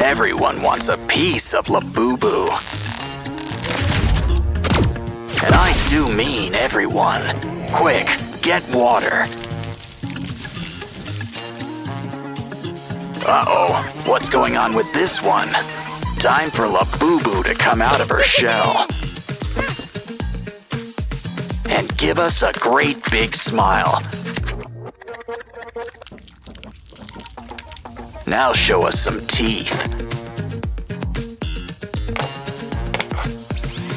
Everyone wants a piece of Labubu. And I do mean everyone. Quick, get water. Uh-oh, what's going on with this one? Time for Labubu to come out of her shell. And give us a great big smile. Now show us some teeth.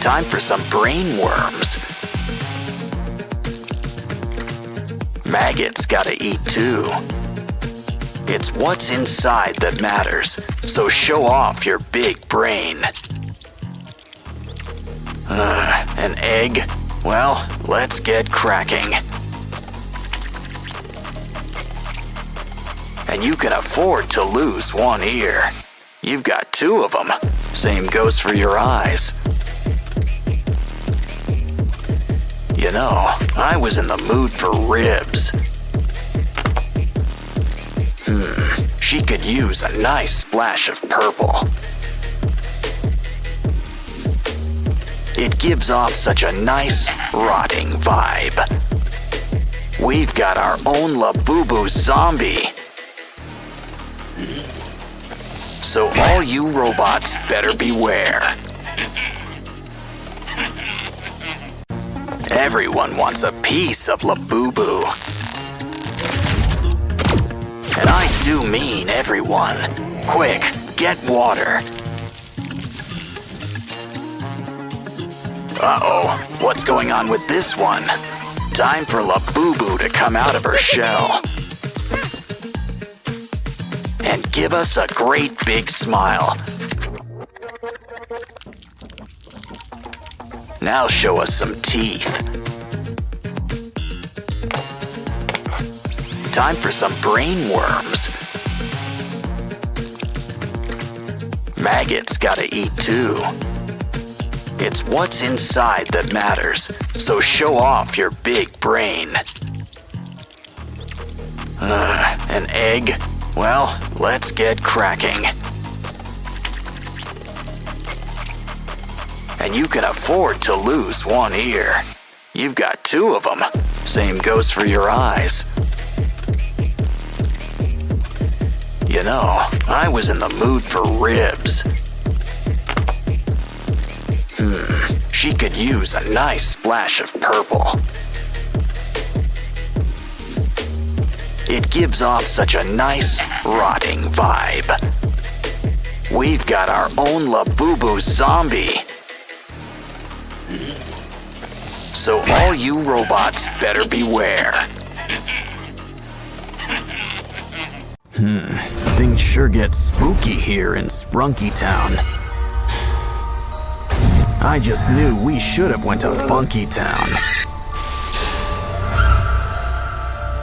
Time for some brain worms. Maggots gotta eat too. It's what's inside that matters, so show off your big brain. An egg? Well, let's get cracking. And you can afford to lose one ear. You've got two of them. Same goes for your eyes. You know, I was in the mood for ribs. She could use a nice splash of purple. It gives off such a nice, rotting vibe. We've got our own Labubu zombie. So all you robots better beware. Everyone wants a piece of Labubu. And I do mean everyone. Quick, get water. Uh-oh, what's going on with this one? Time for Labubu to come out of her shell. And give us a great big smile. Now show us some teeth. Time for some brain worms. Maggots gotta eat too. It's what's inside that matters, so show off your big brain. An egg? Well, let's get cracking. And you can afford to lose one ear. You've got two of them. Same goes for your eyes. You know, I was in the mood for ribs. She could use a nice splash of purple. It gives off such a nice, rotting vibe. We've got our own Labubu zombie. So all you robots better beware. Things sure get spooky here in Sprunki Town. I just knew we should have went to Funky Town.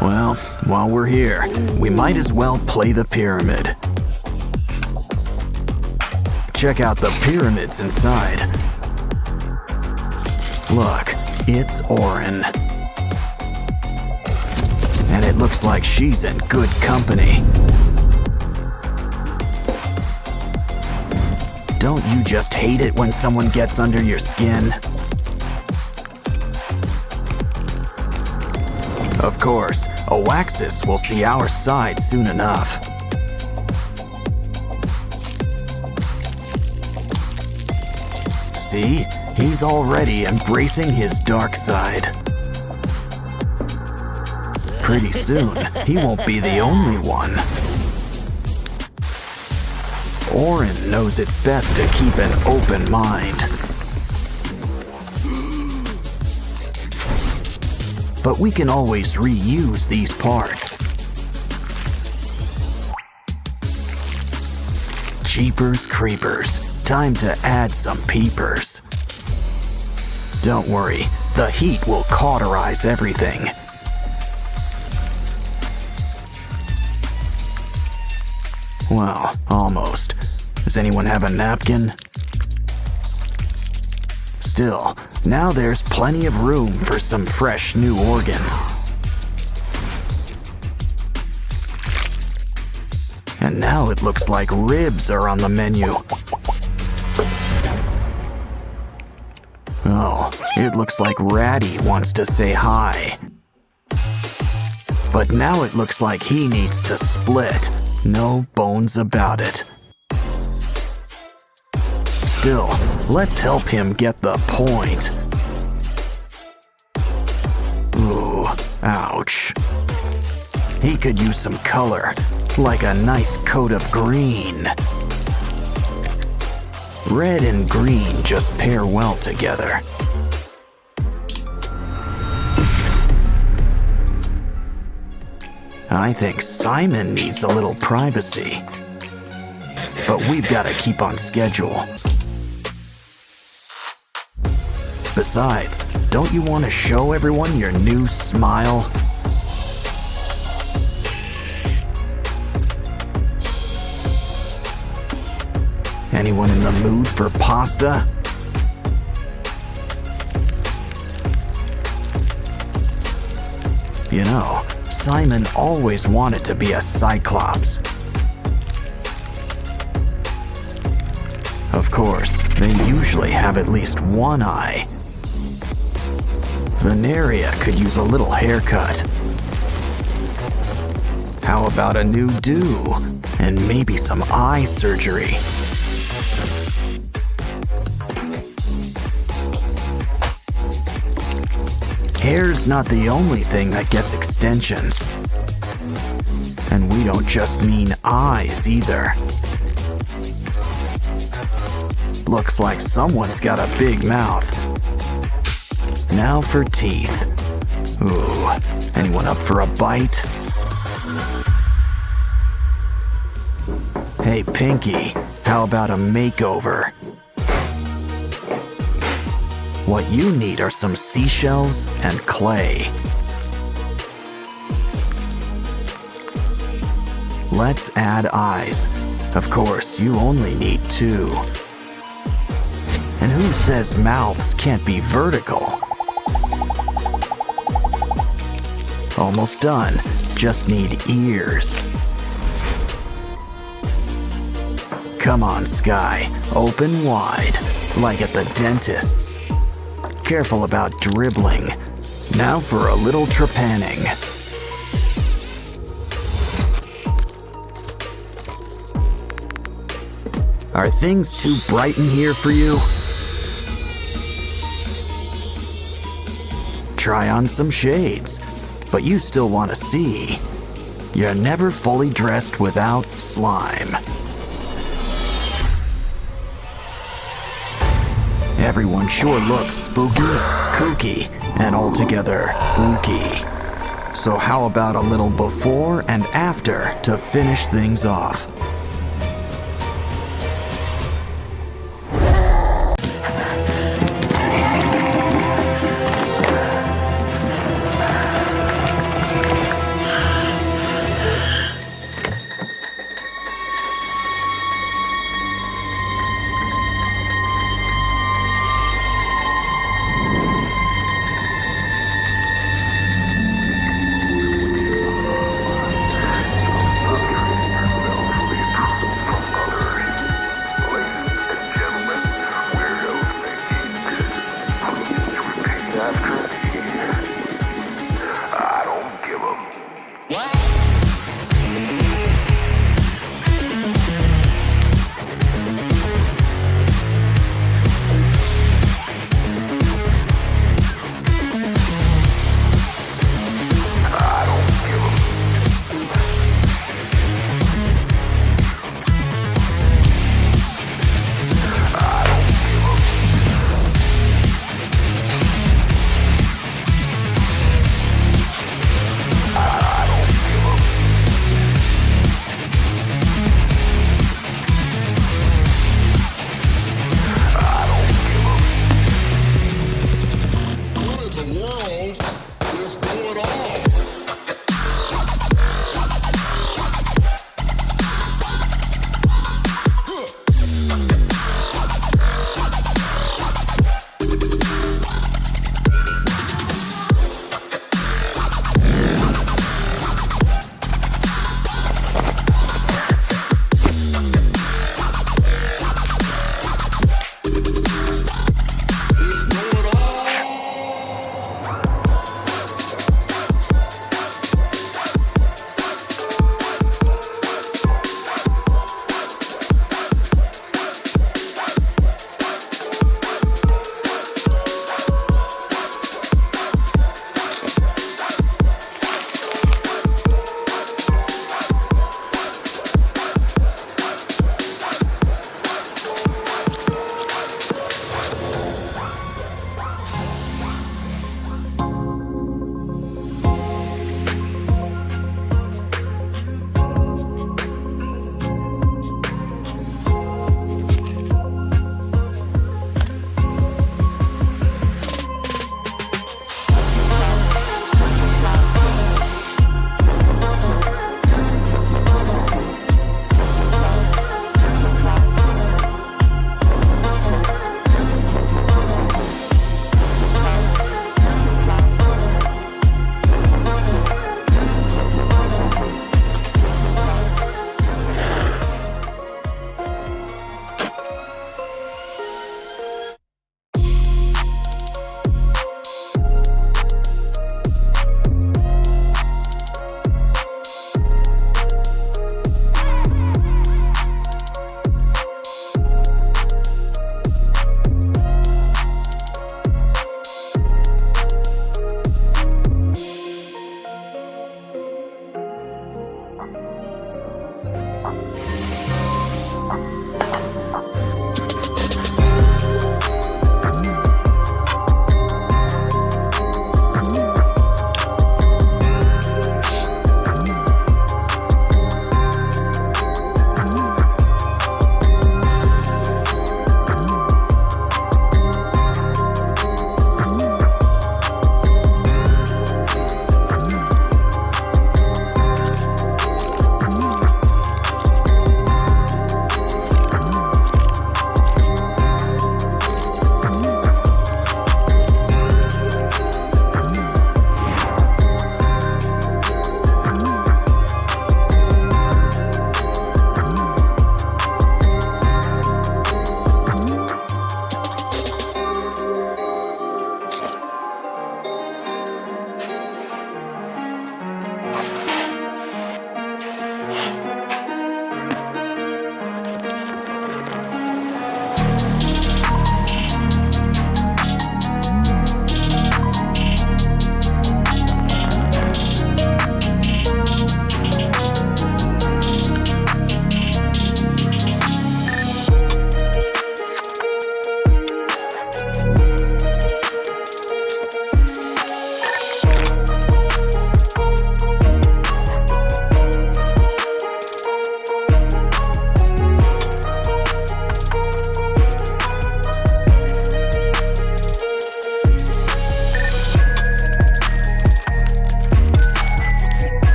Well, while we're here, we might as well play the pyramid. Check out the pyramids inside. Look, it's Orin. And it looks like she's in good company. Don't you just hate it when someone gets under your skin? Of course, Oaxis will see our side soon enough. See? He's already embracing his dark side. Pretty soon, he won't be the only one. Orin knows it's best to keep an open mind. But we can always reuse these parts. Jeepers creepers, time to add some peepers. Don't worry, the heat will cauterize everything. Well, almost. Does anyone have a napkin? Still, now there's plenty of room for some fresh new organs. And now it looks like ribs are on the menu. Oh, it looks like Ratty wants to say hi. But now it looks like he needs to split. No bones about it. Still, let's help him get the point. Ooh, ouch. He could use some color, like a nice coat of green. Red and green just pair well together. I think Simon needs a little privacy. But we've got to keep on schedule. Besides, don't you want to show everyone your new smile? Anyone in the mood for pasta? You know, Simon always wanted to be a Cyclops. Of course, they usually have at least one eye. Veneria could use a little haircut. How about a new do? And maybe some eye surgery. Hair's not the only thing that gets extensions. And we don't just mean eyes either. Looks like someone's got a big mouth. Now for teeth. Ooh, anyone up for a bite? Hey, Pinky, how about a makeover? What you need are some seashells and clay. Let's add eyes. Of course, you only need 2. And who says mouths can't be vertical? Almost done. Just need ears. Come on, Sky. Open wide, like at the dentist's. Careful about dribbling. Now for a little trepanning. Are things too bright in here for you? Try on some shades, but you still want to see. You're never fully dressed without slime. Everyone sure looks spooky, kooky, and altogether ooky. So how about a little before and after to finish things off?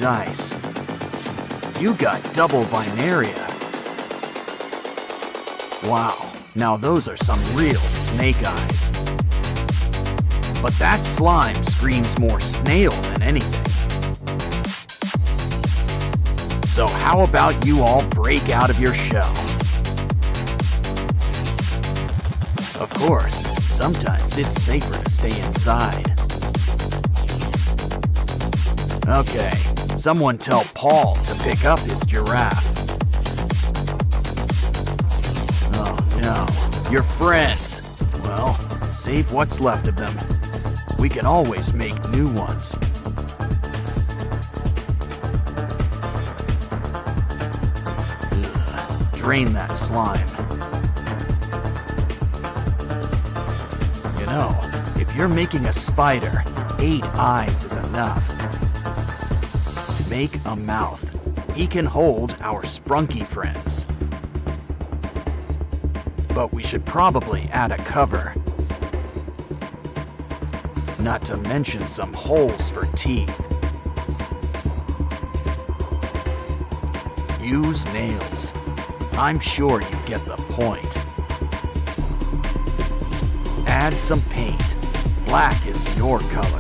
dice. You got double binaria. Wow, now those are some real snake eyes. But that slime screams more snail than anything. So how about you all break out of your shell? Of course, sometimes it's safer to stay inside. Okay, someone tell Paul to pick up his giraffe. Oh no, your friends. Well, save what's left of them. We can always make new ones. Ugh, drain that slime. You know, if you're making a spider, 8 eyes is enough. Make a mouth. He can hold our Sprunki friends. But we should probably add a cover. Not to mention some holes for teeth. Use nails. I'm sure you get the point. Add some paint. Black is your color.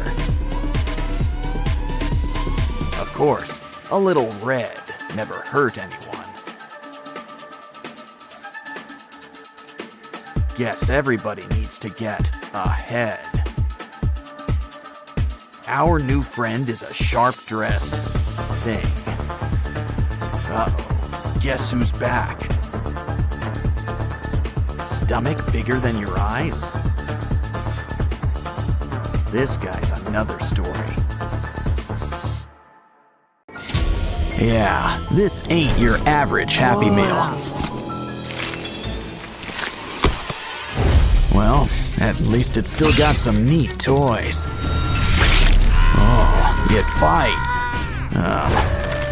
Of course, a little red never hurt anyone. Guess everybody needs to get a head. Our new friend is a sharp-dressed thing. Uh-oh, guess who's back? Stomach bigger than your eyes? This guy's another story. Yeah, this ain't your average Happy Meal. Well, at least it's still got some neat toys. Oh, it bites.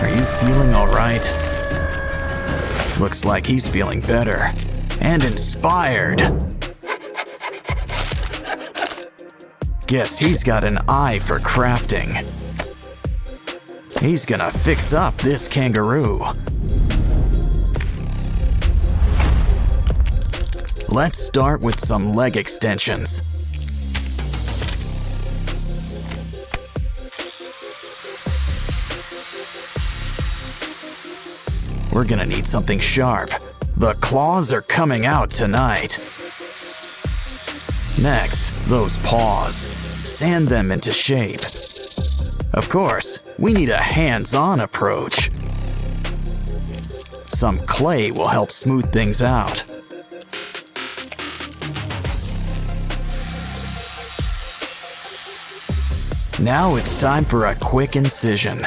Are you feeling all right? Looks like he's feeling better. And inspired. Guess he's got an eye for crafting. He's gonna fix up this kangaroo. Let's start with some leg extensions. We're gonna need something sharp. The claws are coming out tonight. Next, those paws. Sand them into shape. Of course, we need a hands-on approach. Some clay will help smooth things out. Now it's time for a quick incision.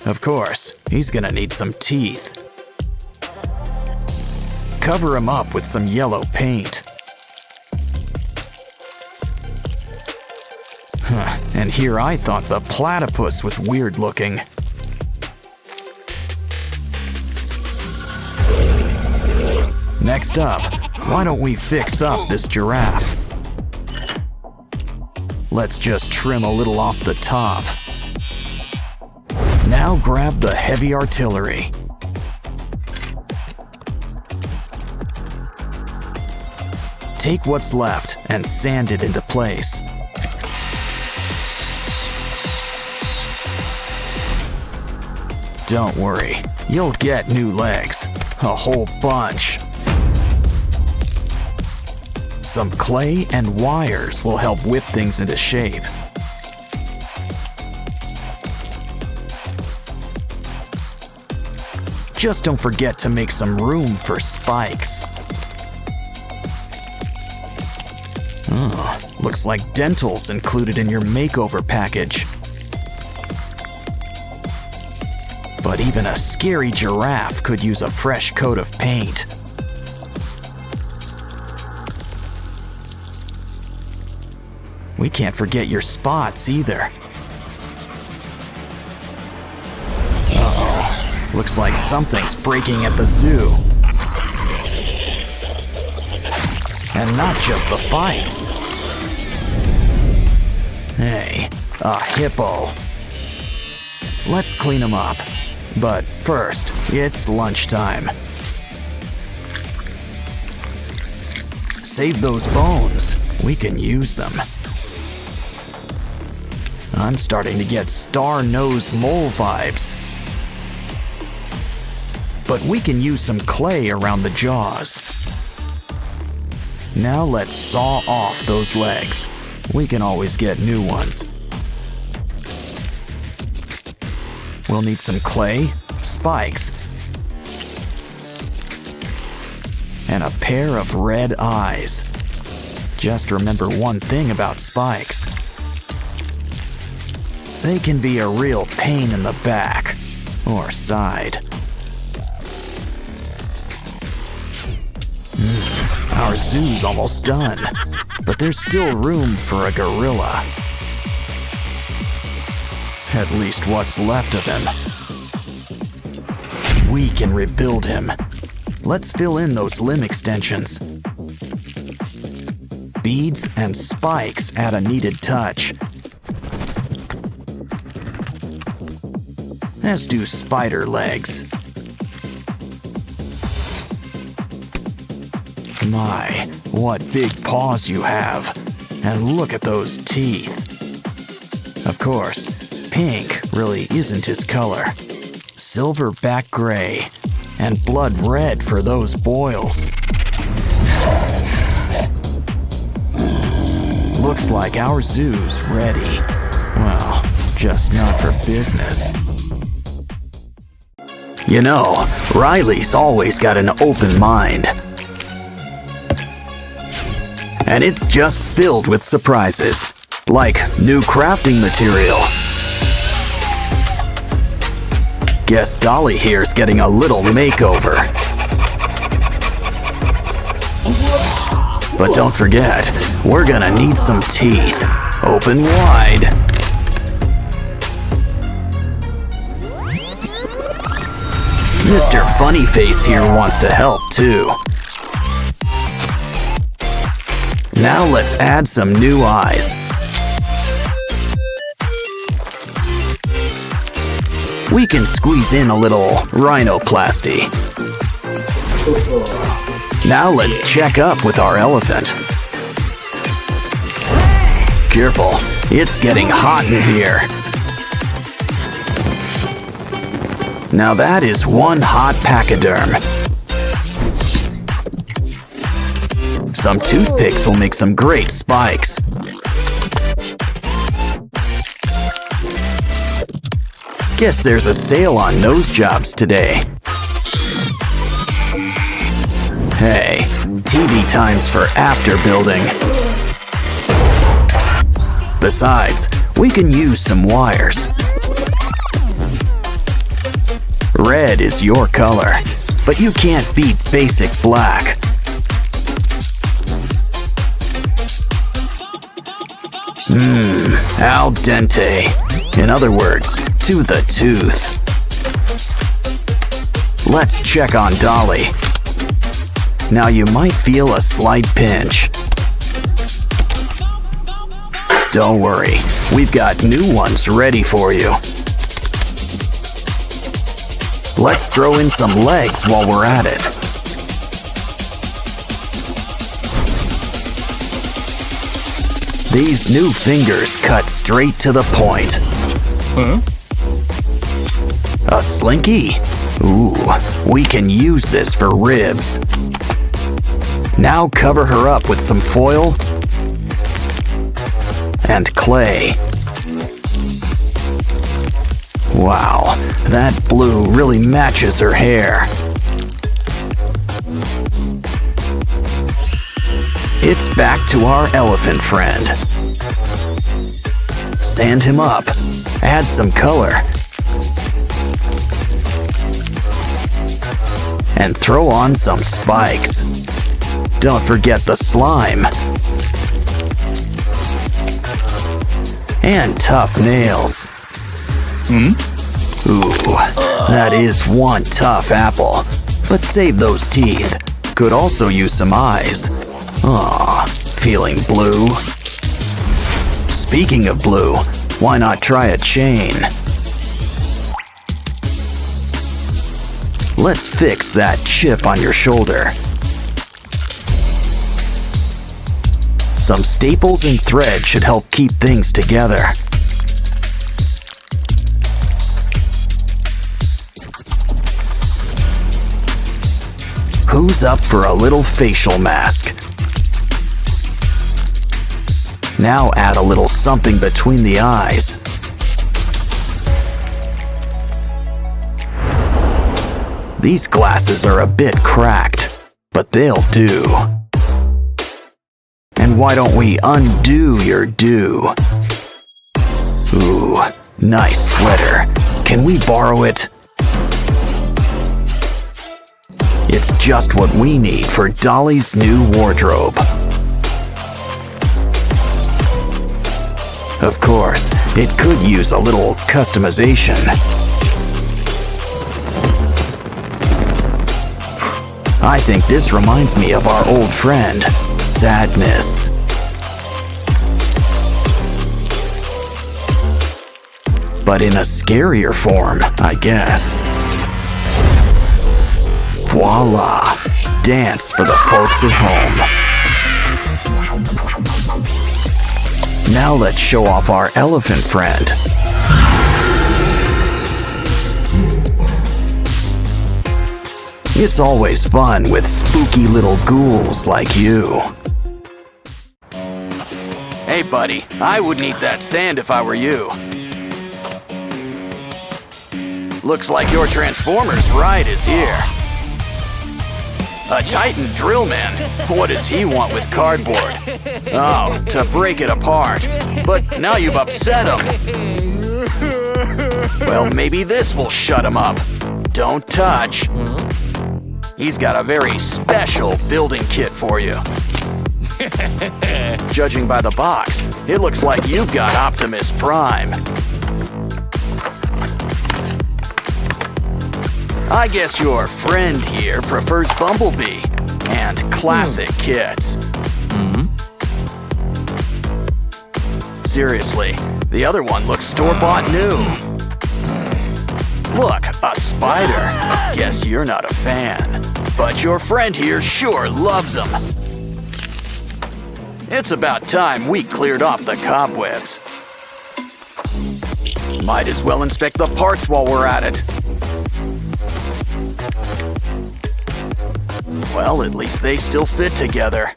Of course, he's gonna need some teeth. Cover him up with some yellow paint. And here I thought the platypus was weird looking. Next up, why don't we fix up this giraffe? Let's just trim a little off the top. Now grab the heavy artillery. Take what's left and sand it into place. Don't worry, you'll get new legs. A whole bunch. Some clay and wires will help whip things into shape. Just don't forget to make some room for spikes. Oh, looks like dental's included in your makeover package. But even a scary giraffe could use a fresh coat of paint. We can't forget your spots either. Uh-oh, looks like something's breaking at the zoo. And not just the fights. Hey, a hippo. Let's clean him up. But first, it's lunchtime. Save those bones. We can use them. I'm starting to get star-nosed mole vibes. But we can use some clay around the jaws. Now let's saw off those legs. We can always get new ones. We'll need some clay, spikes, and a pair of red eyes. Just remember one thing about spikes. They can be a real pain in the back or side. Our zoo's almost done, but there's still room for a gorilla. At least what's left of him. We can rebuild him. Let's fill in those limb extensions. Beads and spikes add a needed touch. As do spider legs. My, what big paws you have. And look at those teeth. Of course, pink really isn't his color. Silverback gray and blood red for those boils. Looks like our zoo's ready. Well, just not for business. You know, Riley's always got an open mind. And it's just filled with surprises, like new crafting material. Guess Dolly here's getting a little makeover. But don't forget, we're gonna need some teeth. Open wide. Mr. Funnyface here wants to help too. Now let's add some new eyes. We can squeeze in a little rhinoplasty. Now let's check up with our elephant. Careful, it's getting hot in here. Now that is one hot pachyderm. Some toothpicks will make some great spikes. Guess there's a sale on nose jobs today. Hey, TV times for after building. Besides, we can use some wires. Red is your color, but you can't beat basic black. Al dente. In other words, to the tooth. Let's check on Dolly. Now you might feel a slight pinch. Don't worry, we've got new ones ready for you. Let's throw in some legs while we're at it. These new fingers cut straight to the point. A slinky? Ooh, we can use this for ribs. Now cover her up with some foil and clay. Wow, that blue really matches her hair. It's back to our elephant friend. Sand him up, add some color, and throw on some spikes. Don't forget the slime. And tough nails. Ooh, that is one tough apple. But save those teeth. Could also use some eyes. Aw, feeling blue? Speaking of blue, Why not try a chain? Let's fix that chip on your shoulder. Some staples and thread should help keep things together. Who's up for a little facial mask? Now add a little something between the eyes. These glasses are a bit cracked, but they'll do. And why don't we undo your do? Ooh, nice sweater. Can we borrow it? It's just what we need for Dolly's new wardrobe. Of course, it could use a little customization. I think this reminds me of our old friend, Sadness. But in a scarier form, I guess. Voila! Dance for the folks at home. Now let's show off our elephant friend. It's always fun with spooky little ghouls like you. Hey buddy, I wouldn't eat that sand if I were you. Looks like your Transformers ride is here. A Titan drill man? What does he want with cardboard? Oh, to break it apart. But now you've upset him. Well, maybe this will shut him up. Don't touch. He's got a very special building kit for you. Judging by the box, it looks like you've got Optimus Prime. I guess your friend here prefers Bumblebee and classic kits. Seriously, the other one looks store-bought new. Look, a spider. Guess you're not a fan. But your friend here sure loves them. It's about time we cleared off the cobwebs. Might as well inspect the parts while we're at it. Well, at least they still fit together.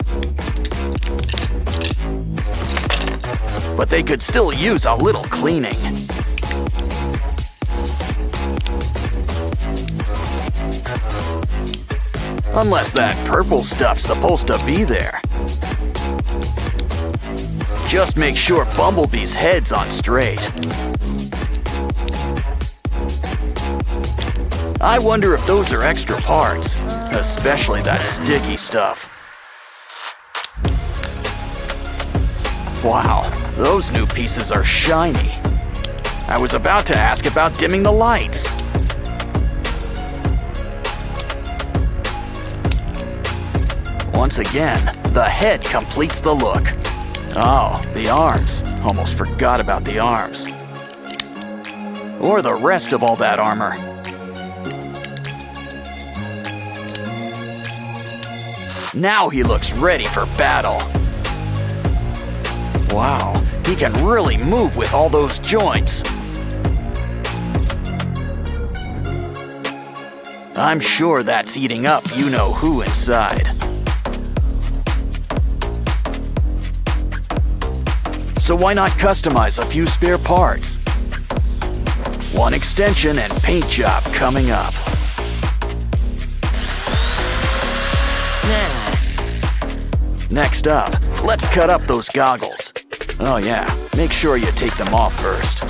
But they could still use a little cleaning. Unless that purple stuff's supposed to be there. Just make sure Bumblebee's head's on straight. I wonder if those are extra parts, especially that sticky stuff. Wow, those new pieces are shiny. I was about to ask about dimming the lights. Once again, the head completes the look. Oh, the arms. Almost forgot about the arms. Or the rest of all that armor. Now he looks ready for battle. Wow, he can really move with all those joints. I'm sure that's eating up you-know-who inside. So why not customize a few spare parts? One extension and paint job coming up. Next up, let's cut up those goggles. Oh yeah, make sure you take them off first.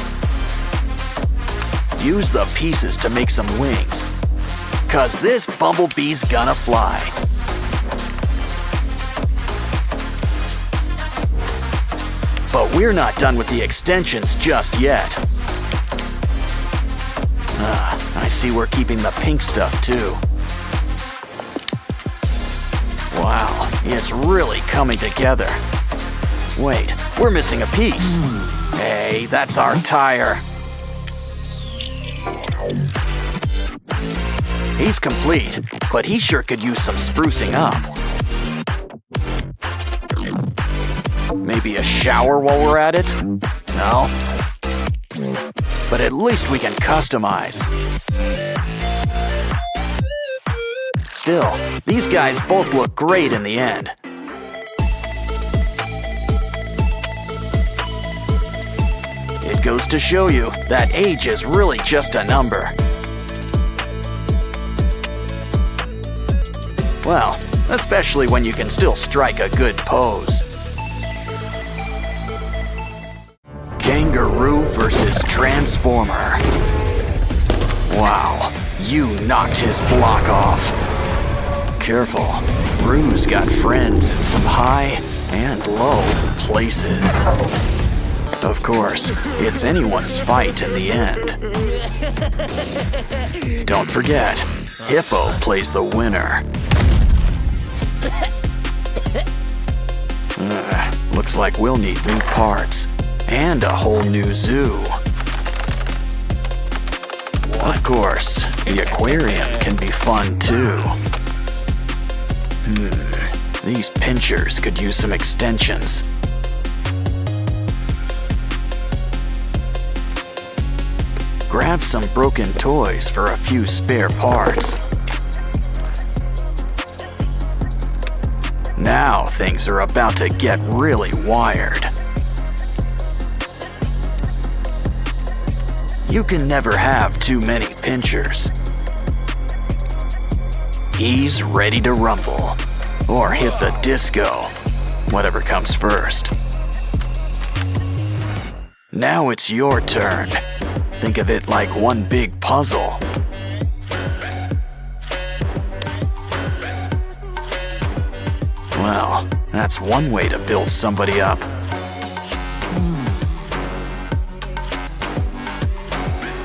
Use the pieces to make some wings, 'cause this bumblebee's gonna fly. But we're not done with the extensions just yet. I see we're keeping the pink stuff too. Wow, it's really coming together. Wait, we're missing a piece. Hey, that's our tire. He's complete, but he sure could use some sprucing up. Maybe a shower while we're at it? No? But at least we can customize. Still, these guys both look great in the end. It goes to show you that age is really just a number. Well, especially when you can still strike a good pose. Kangaroo versus Transformer. Wow, you knocked his block off. Careful, Roo's got friends in some high and low places. Of course, it's anyone's fight in the end. Don't forget, Hippo plays the winner. Looks like we'll need new parts and a whole new zoo. Of course, the aquarium can be fun too. These pinchers could use some extensions. Grab some broken toys for a few spare parts. Now things are about to get really wired. You can never have too many pinchers. He's ready to rumble, or hit the disco, whatever comes first. Now it's your turn. Think of it like one big puzzle. Well, that's one way to build somebody up.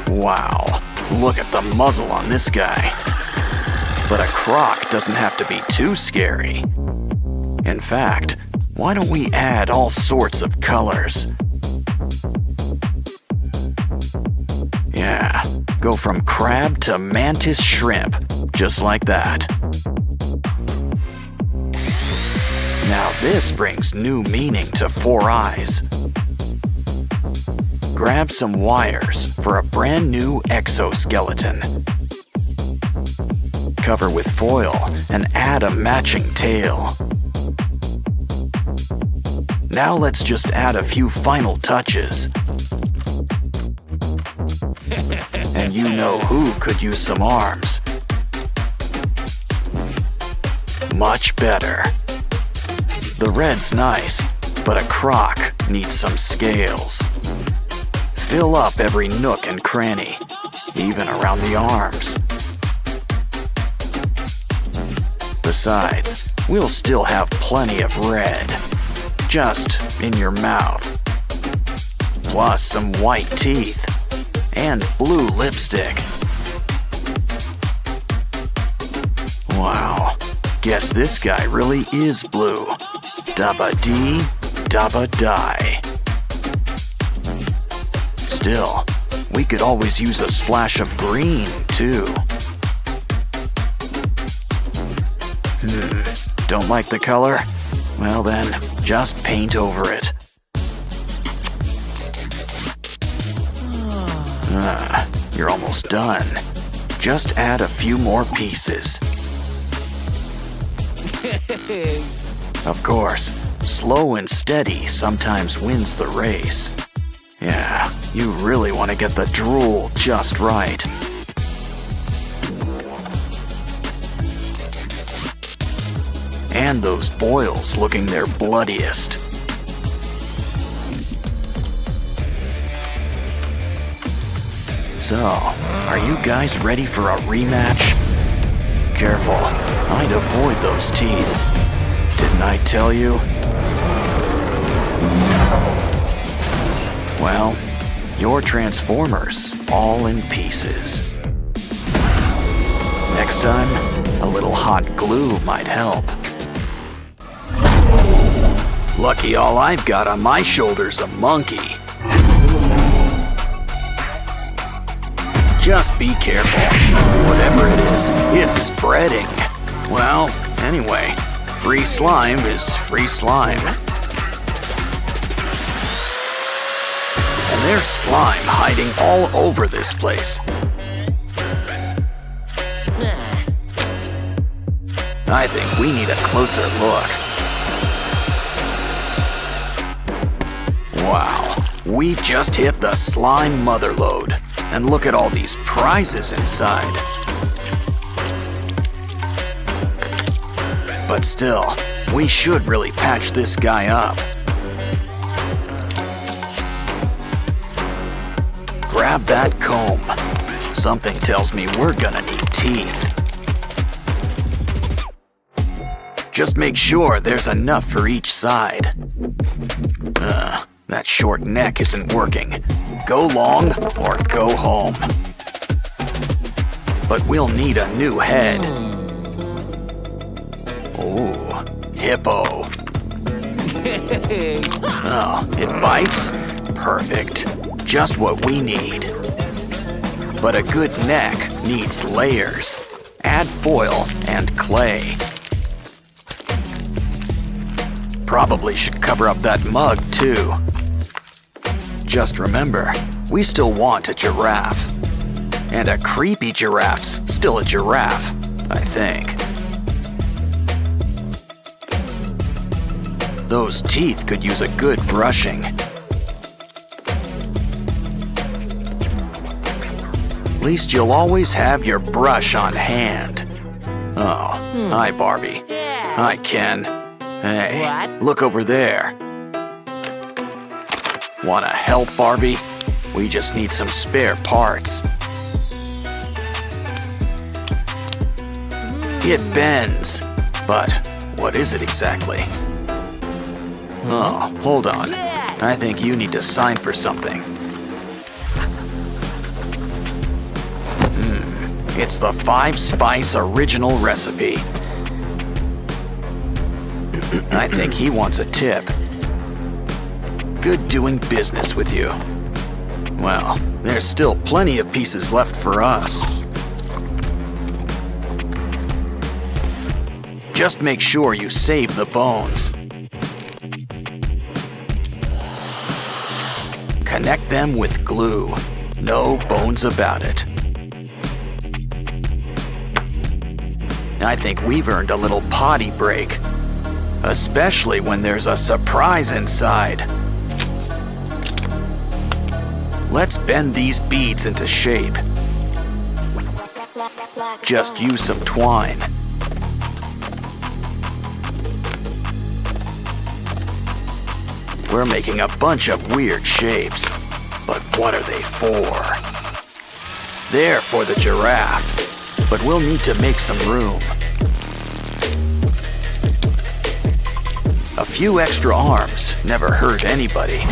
Wow, look at the muzzle on this guy. But a croc doesn't have to be too scary. In fact, why don't we add all sorts of colors? Yeah, go from crab to mantis shrimp, just like that. Now this brings new meaning to Four Eyes. Grab some wires for a brand new exoskeleton. Cover with foil and add a matching tail. Now let's just add a few final touches. And you know who could use some arms. Much better. The red's nice, but a croc needs some scales. Fill up every nook and cranny, even around the arms. Besides, we'll still have plenty of red, just in your mouth. Plus some white teeth and blue lipstick. Wow, guess this guy really is blue. Dabba dee, dabba die. Still, we could always use a splash of green, too. Don't like the color? Well then, just paint over it. You're almost done. Just add a few more pieces. Of course, slow and steady sometimes wins the race. Yeah, you really want to get the drool just right. And those boils looking their bloodiest. So, are you guys ready for a rematch? Careful, I'd avoid those teeth. Didn't I tell you? Well, your Transformers all in pieces. Next time, a little hot glue might help. Lucky all I've got on my shoulder's a monkey. Just be careful. Whatever it is, it's spreading. Well, anyway, free slime is free slime. And there's slime hiding all over this place. I think we need a closer look. Wow, we just hit the slime motherlode. And look at all these prizes inside. But still, we should really patch this guy up. Grab that comb. Something tells me we're gonna need teeth. Just make sure there's enough for each side. That short neck isn't working. Go long or go home. But we'll need a new head. Ooh, hippo. Oh, it bites? Perfect. Just what we need. But a good neck needs layers. Add foil and clay. Probably should cover up that mug too. Just remember, we still want a giraffe. And a creepy giraffe's still a giraffe, I think. Those teeth could use a good brushing. At least you'll always have your brush on hand. Oh, hi Barbie. Hi Ken. Hey, look over there. Wanna help, Barbie? We just need some spare parts. It bends, but what is it exactly? Oh, hold on. I think you need to sign for something. It's the 5-spice original recipe. I think he wants a tip. Good doing business with you. Well, there's still plenty of pieces left for us. Just make sure you save the bones. Connect them with glue. No bones about it. I think we've earned a little potty break. Especially when there's a surprise inside. Let's bend these beads into shape. Just use some twine. We're making a bunch of weird shapes. But what are they for? They're for the giraffe, but we'll need to make some room. A few extra arms never hurt anybody.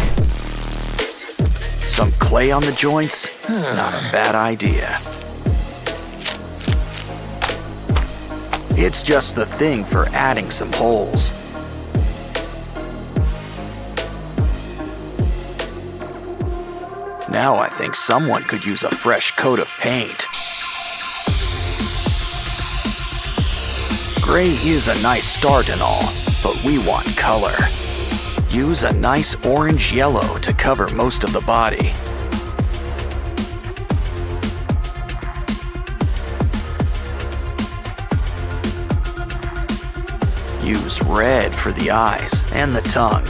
Some clay on the joints? Not a bad idea. It's just the thing for adding some holes. Now I think someone could use a fresh coat of paint. Gray is a nice start and all, but we want color. Use a nice orange yellow to cover most of the body. Use red for the eyes and the tongue.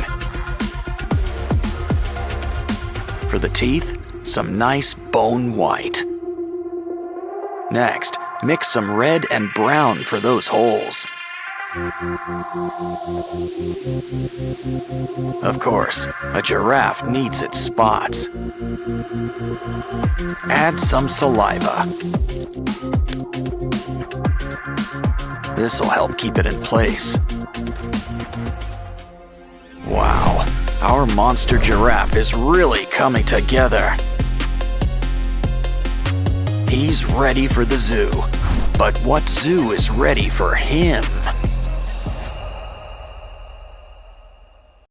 For the teeth, some nice bone white. Next, mix some red and brown for those holes. Of course, a giraffe needs its spots. Add some saliva. This'll help keep it in place. Wow, our monster giraffe is really coming together. He's ready for the zoo, but what zoo is ready for him?